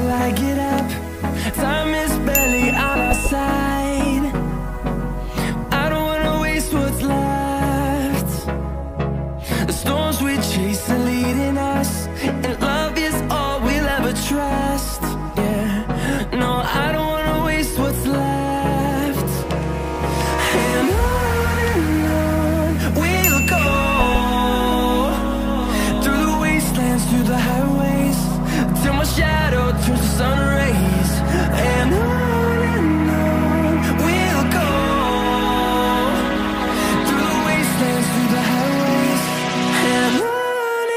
till I get up. Time is barely on our side. I don't wanna waste what's left. The storms we chase are leading us, and love is all we'll ever trust. Yeah, no, I don't wanna waste what's left. And on we'll go, through the wastelands, through the highways, till my shadow turns to sun rays. And on we'll go, through the wastelands, through the highways, and on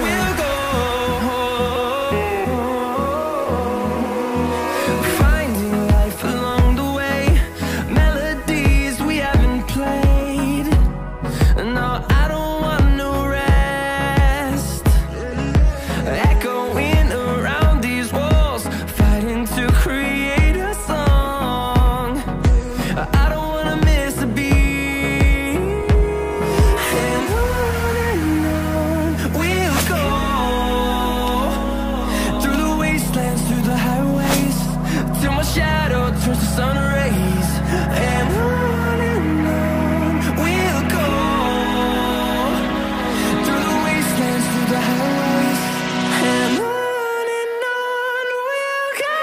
we'll go. Finding life along the way, melodies we haven't played. No, I don't want no rest. Echoing around these walls, fighting to create a song. I don't wanna miss a beat. And on we'll go, through the wastelands, through the highways, till my shadow turns to sun rays. And on we'll go, through the wastelands, through the highways, and on we'll go.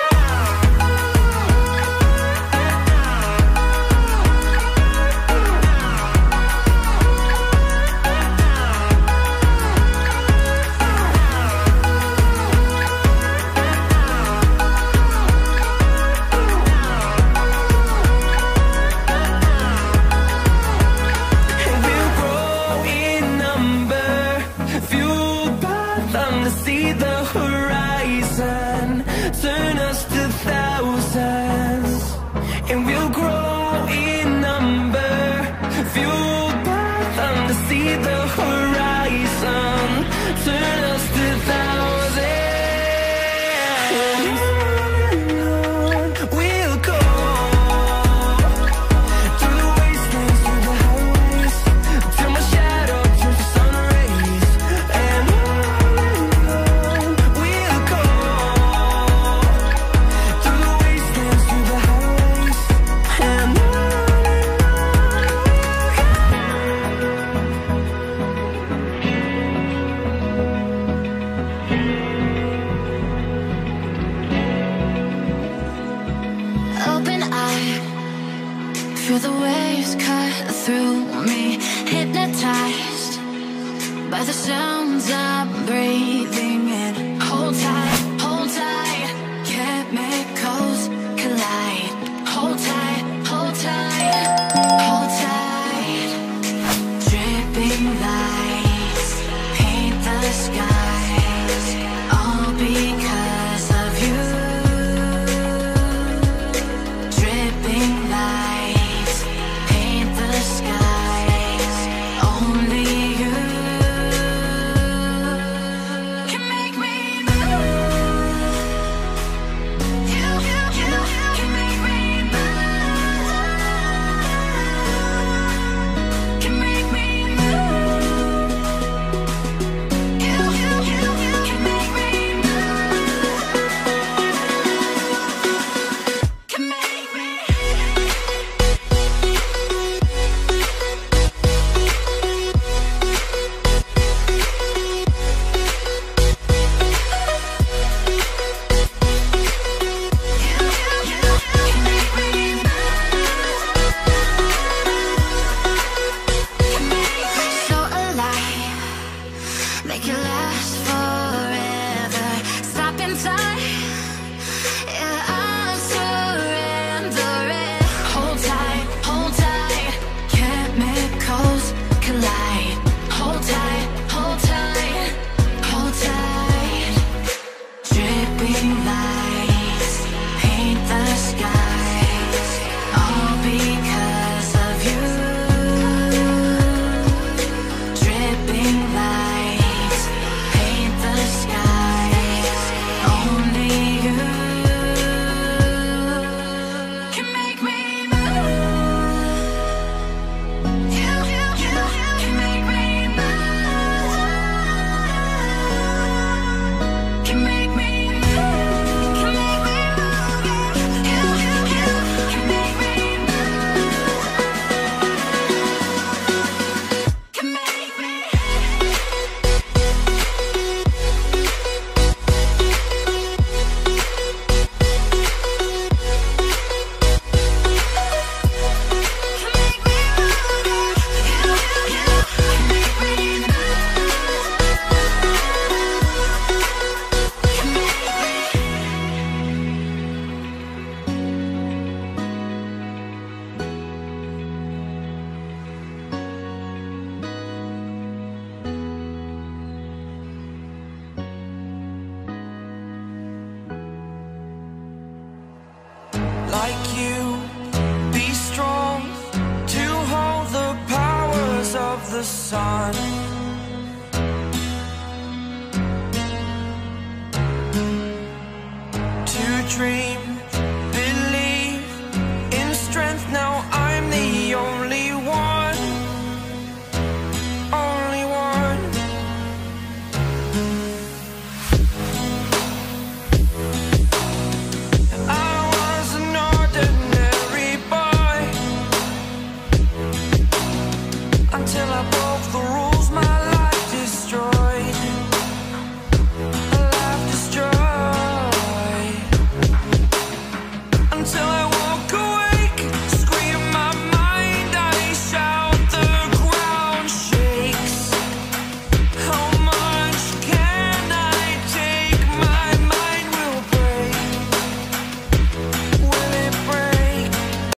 And we'll grow in number, fueled by them to see the horizon, turn us to thousands. And we'll grow in number, fueled by them to see the horizon, turn us to thousands. And on we'll go, through the wastelands, through the highways, till my shadow turns to sun rays. And on we'll go, through the wastelands, through the highways, and on we'll go. Open eye, feel the waves cut through me, hypnotized by the sounds I'm breathing in. Hold tight, chemicals collide. Hold tight, hold tight, hold tight. Dripping lights paint the skies, all because of you. Dripping lights paint the skies, only you can make me move. You can make me move. Can make me move. the sun. To dream